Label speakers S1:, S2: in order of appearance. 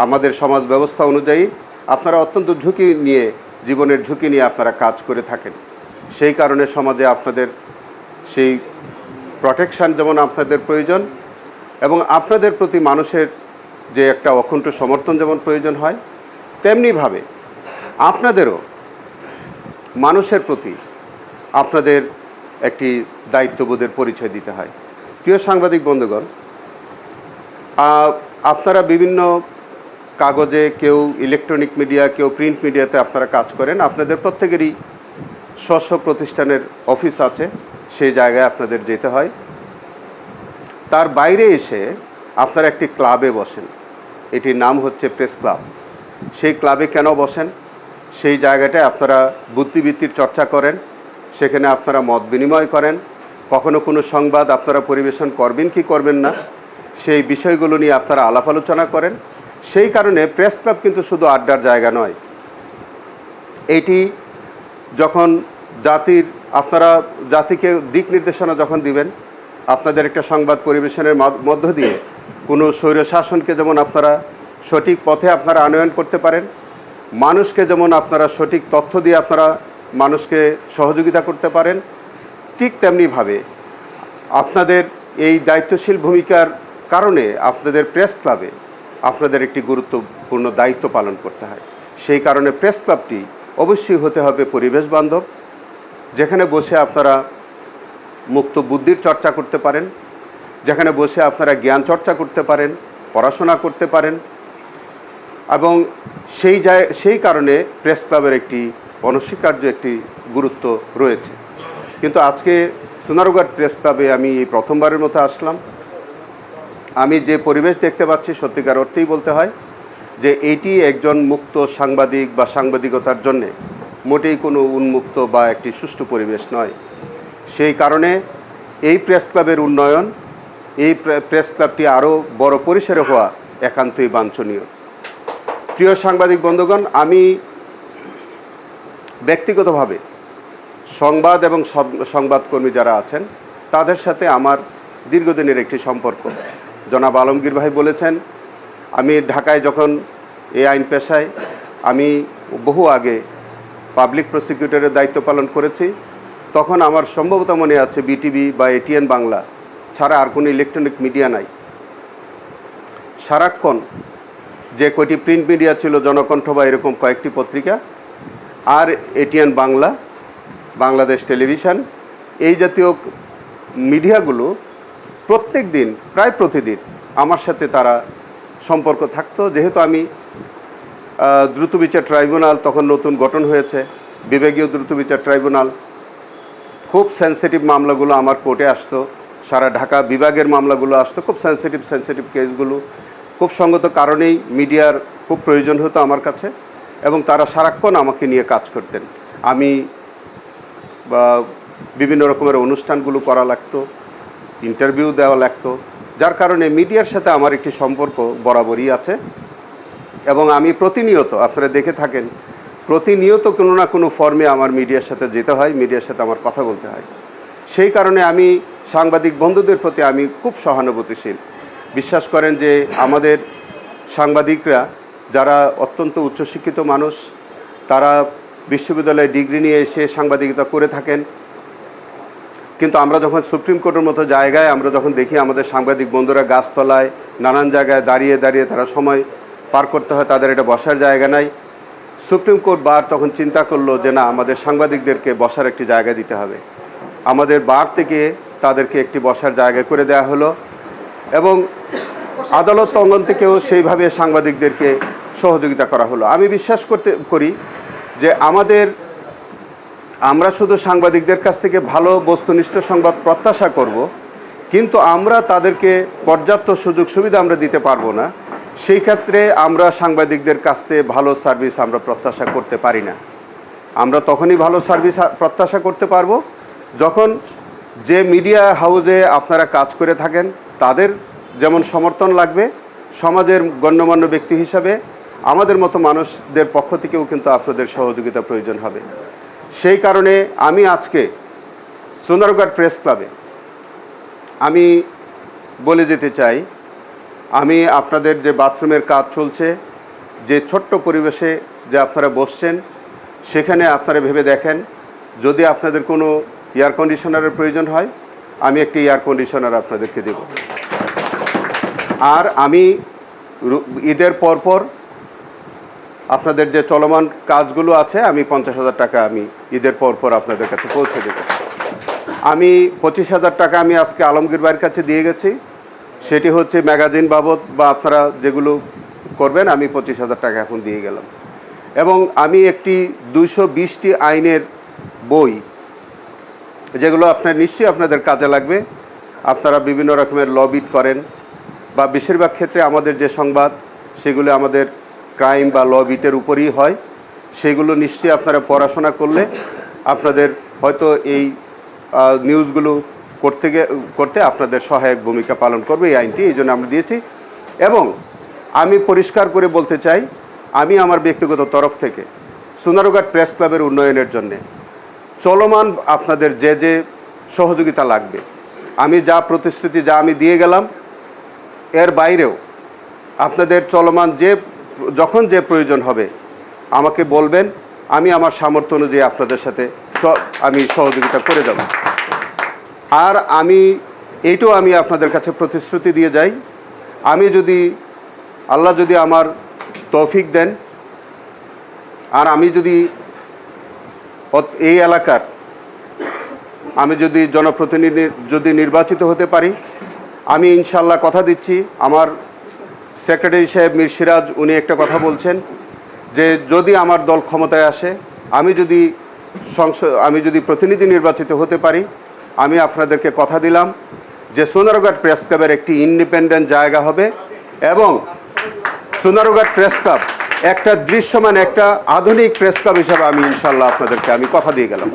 S1: আমাদের সমাজ ব্যবস্থা অনুযায়ী আপনারা অত্যন্ত ঝুঁকি নিয়ে, জীবনের ঝুঁকি নিয়ে আপনারা কাজ করে থাকেন। সেই কারণে সমাজে আপনাদের সেই প্রটেকশান যেমন আপনাদের প্রয়োজন, এবং আপনাদের প্রতি মানুষের যে একটা অকুণ্ঠ সমর্থন যেমন প্রয়োজন হয়, তেমনিভাবে আপনাদেরও মানুষের প্রতি আপনাদের একটি দায়িত্ববোধের পরিচয় দিতে হয়। প্রিয় সাংবাদিক বন্ধুগণ, আপনারা বিভিন্ন কাগজে, কেউ ইলেকট্রনিক মিডিয়া, কেউ প্রিন্ট মিডিয়াতে আপনারা কাজ করেন। আপনাদের প্রত্যেকেরই স্ব প্রতিষ্ঠানের অফিস আছে, সেই জায়গায় আপনাদের যেতে হয়। তার বাইরে এসে আপনারা একটি ক্লাবে বসেন, এটির নাম হচ্ছে প্রেস ক্লাব। সেই ক্লাবে কেন বসেন? সেই জায়গাটায় আপনারা বুদ্ধিবৃত্তির চর্চা করেন, সেখানে আপনারা মত বিনিময় করেন, কখনো কোনো সংবাদ আপনারা পরিবেশন করবেন কি করবেন না সেই বিষয়গুলো নিয়ে আপনারা আলাপ আলোচনা করেন। সেই কারণে প্রেস ক্লাব কিন্তু শুধু আড্ডার জায়গা নয়। এটি যখন আপনারা জাতিকে দিক নির্দেশনা যখন দিবেন, আপনাদের একটা সংবাদ পরিবেশনের মধ্য দিয়ে কোনো স্বৈরশাসনকে যেমন আপনারা সঠিক পথে আপনারা আনয়ন করতে পারেন, মানুষকে যেমন আপনারা সঠিক তথ্য দিয়ে আপনারা মানুষকে সহযোগিতা করতে পারেন, ঠিক তেমনিভাবে আপনাদের এই দায়িত্বশীল ভূমিকার কারণে আপনাদের প্রেস ক্লাবে আপনাদের একটি গুরুত্বপূর্ণ দায়িত্ব পালন করতে হয়। সেই কারণে প্রেস ক্লাবটি অবশ্যই হতে হবে পরিবেশ বান্ধব, যেখানে বসে আপনারা মুক্ত বুদ্ধির চর্চা করতে পারেন, যেখানে বসে আপনারা জ্ঞান চর্চা করতে পারেন, পড়াশোনা করতে পারেন, এবং সেই কারণে প্রেস ক্লাবের একটি অনস্বীকার্য একটি গুরুত্ব রয়েছে। কিন্তু আজকে সোনারগাঁও প্রেস ক্লাবে আমি এই প্রথমবারের মতো আসলাম। আমি যে পরিবেশ দেখতে পাচ্ছি, সত্যিকার অর্থেই বলতে হয় যে এটি একজন মুক্ত সাংবাদিক বা সাংবাদিকতার জন্যে মোটেই কোনো উন্মুক্ত বা একটি সুষ্ঠু পরিবেশ নয়। সেই কারণে এই প্রেস ক্লাবের উন্নয়ন, এই প্রেস ক্লাবটি আরও বড় পরিসরে হওয়া একান্তই বাঞ্ছনীয়। প্রিয় সাংবাদিক বন্ধুগণ, আমি ব্যক্তিগতভাবে সংবাদ এবং সংবাদকর্মী যারা আছেন তাদের সাথে আমার দীর্ঘদিনের একটি সম্পর্ক। জনাব আলমগীর ভাই বলেছেন, আমি ঢাকায় যখন এই আইন পেশায় আমি বহু আগে পাবলিক প্রসিকিউটরের দায়িত্ব পালন করেছি, তখন আমার সম্ভবত মনে আছে বিটিভি বা এটিএন বাংলা ছাড়া আর কোনো ইলেকট্রনিক মিডিয়া নাই। সারাক্ষণ যে কয়টি প্রিন্ট মিডিয়া ছিল, জনকণ্ঠ বা এরকম কয়েকটি পত্রিকা, আর এটিএন বাংলা, বাংলাদেশ টেলিভিশন, এই জাতীয় মিডিয়াগুলো প্রত্যেক দিন, প্রায় প্রতিদিন আমার সাথে তারা সম্পর্ক থাকতো। যেহেতু আমি দ্রুত বিচার ট্রাইব্যুনাল তখন নতুন গঠন হয়েছে, বিভাগীয় দ্রুত বিচার ট্রাইব্যুনাল, খুব সেন্সিটিভ মামলাগুলো আমার কোর্টে আসতো, সারা ঢাকা বিভাগের মামলাগুলো আসতো, খুব সেন্সিটিভ কেসগুলো। খুব সঙ্গত কারণেই মিডিয়ার খুব প্রয়োজন হতো আমার কাছে, এবং তারা সারাক্ষণ আমাকে নিয়ে কাজ করতেন। আমি বিভিন্ন রকমের অনুষ্ঠানগুলো করা লাগতো, ইন্টারভিউ দেওয়া লাগতো, যার কারণে মিডিয়ার সাথে আমার একটি সম্পর্ক বরাবরই আছে। এবং আমি প্রতিনিয়ত, আপনারা দেখে থাকেন, প্রতিনিয়ত কোনো না কোনো ফর্মে আমার মিডিয়ার সাথে যেতে হয়, মিডিয়ার সাথে আমার কথা বলতে হয়। সেই কারণে আমি সাংবাদিক বন্ধুদের প্রতি আমি খুব সহানুভূতিশীল। বিশ্বাস করেন যে আমাদের সাংবাদিকরা যারা অত্যন্ত উচ্চশিক্ষিত মানুষ, তারা বিশ্ববিদ্যালয়ে ডিগ্রি নিয়ে এসে সাংবাদিকতা করে থাকেন, কিন্তু আমরা যখন সুপ্রিম কোর্টের মতো জায়গায় আমরা যখন দেখি আমাদের সাংবাদিক বন্ধুরা গাছতলায় নানান জায়গায় দাঁড়িয়ে দাঁড়িয়ে তারা সময় পার করতে হয়, তাদের এটা বসার জায়গা নাই, সুপ্রিম কোর্ট বার তখন চিন্তা করলো যে না, আমাদের সাংবাদিকদেরকে বসার একটি জায়গা দিতে হবে। আমাদের বার থেকে তাদেরকে একটি বসার জায়গা করে দেওয়া হলো, এবং আদালত অঙ্গন থেকেও সেইভাবে সাংবাদিকদেরকে সহযোগিতা করা হলো। আমি বিশ্বাস করি যে আমরা শুধু সাংবাদিকদের কাছ থেকে ভালো বস্তুনিষ্ঠ সংবাদ প্রত্যাশা করব, কিন্তু আমরা তাদেরকে পর্যাপ্ত সুযোগ সুবিধা আমরা দিতে পারবো না। সেই ক্ষেত্রে আমরা সাংবাদিকদের কাছ থেকে ভালো সার্ভিস আমরা প্রত্যাশা করতে পারি না। আমরা তখনই ভালো সার্ভিস প্রত্যাশা করতে পারবো যখন যে মিডিয়া হাউসে আপনারা কাজ করে থাকেন তাদের যেমন সমর্থন লাগবে, সমাজের গণ্যমান্য ব্যক্তি হিসাবে আমাদের মতো মানুষদের পক্ষ থেকেও কিন্তু আপনাদের সহযোগিতা প্রয়োজন হবে। সেই কারণে আমি আজকে সোনারগাঁও প্রেস ক্লাবে আমি বলে যেতে চাই আমি আপনাদের যে বাথরুমের কাজ চলছে, যে ছোট্ট পরিবেশে যে আপনারা বসছেন, সেখানে আপনারা ভেবে দেখেন যদি আপনাদের কোনো এয়ার কন্ডিশনারের প্রয়োজন হয়, আমি একটি এয়ার কন্ডিশনার আপনাদেরকে দেব। আর আমি ঈদের পরপর আপনাদের যে চলমান কাজগুলো আছে, আমি 50,000 টাকা আমি ঈদের পরপর আপনাদের কাছে পৌঁছে দেব। আমি 25,000 টাকা আমি আজকে আলমগীর ভাইয়ের কাছে দিয়ে গেছি, সেটি হচ্ছে ম্যাগাজিন বাবদ বা আপনারা যেগুলো করবেন, আমি 25,000 টাকা এখন দিয়ে গেলাম। এবং আমি একটি 220টি আইনের বই, যেগুলো আপনার নিশ্চয়ই আপনাদের কাজে লাগবে। আপনারা বিভিন্ন রকমের লবিট করেন বা বেশিরভাগ ক্ষেত্রে আমাদের যে সংবাদ, সেগুলো আমাদের ক্রাইম বা লবিটের উপরই হয়। সেগুলো নিশ্চয়ই আপনারা পড়াশোনা করলে আপনাদের হয়তো এই নিউজগুলো করতে আপনাদের সহায়ক ভূমিকা পালন করবে এই আইনটি, এই জন্য আমরা দিয়েছি। এবং আমি পরিষ্কার করে বলতে চাই, আমি আমার ব্যক্তিগত তরফ থেকে সোনারগাঁও প্রেস ক্লাবের উন্নয়নের জন্যে চলমান আপনাদের যে যে সহযোগিতা লাগবে, আমি যা প্রতিশ্রুতি যা আমি দিয়ে গেলাম, এর বাইরেও আপনাদের চলমান যখন যে প্রয়োজন হবে আমাকে বলবেন, আমি আমার সামর্থ্য অনুযায়ী আপনাদের সাথে আমি সহযোগিতা করে যাব। আর এইটাও আমি আপনাদের কাছে প্রতিশ্রুতি দিয়ে যাই, আমি যদি আল্লাহ যদি আমার তৌফিক দেন, আর আমি যদি এই এলাকার আমি যদি জনপ্রতিনিধি যদি নির্বাচিত হতে পারি, আমি ইনশাল্লাহ কথা দিচ্ছি, আমার সেক্রেটারি সাহেব মীর সিরাজ উনি একটা কথা বলছেন যে যদি আমার দল ক্ষমতায় আসে, আমি যদি প্রতিনিধি নির্বাচিত হতে পারি, আমি আপনাদেরকে কথা দিলাম যে সোনারগাঁও প্রেস ক্লাবের একটি ইন্ডিপেন্ডেন্ট জায়গা হবে এবং সোনারগাঁও প্রেস ক্লাব একটা দৃশ্যমান একটা আধুনিক প্রেস ক্লাব হিসাবে আমি ইনশাল্লাহ আপনাদেরকে আমি কথা দিয়ে গেলাম।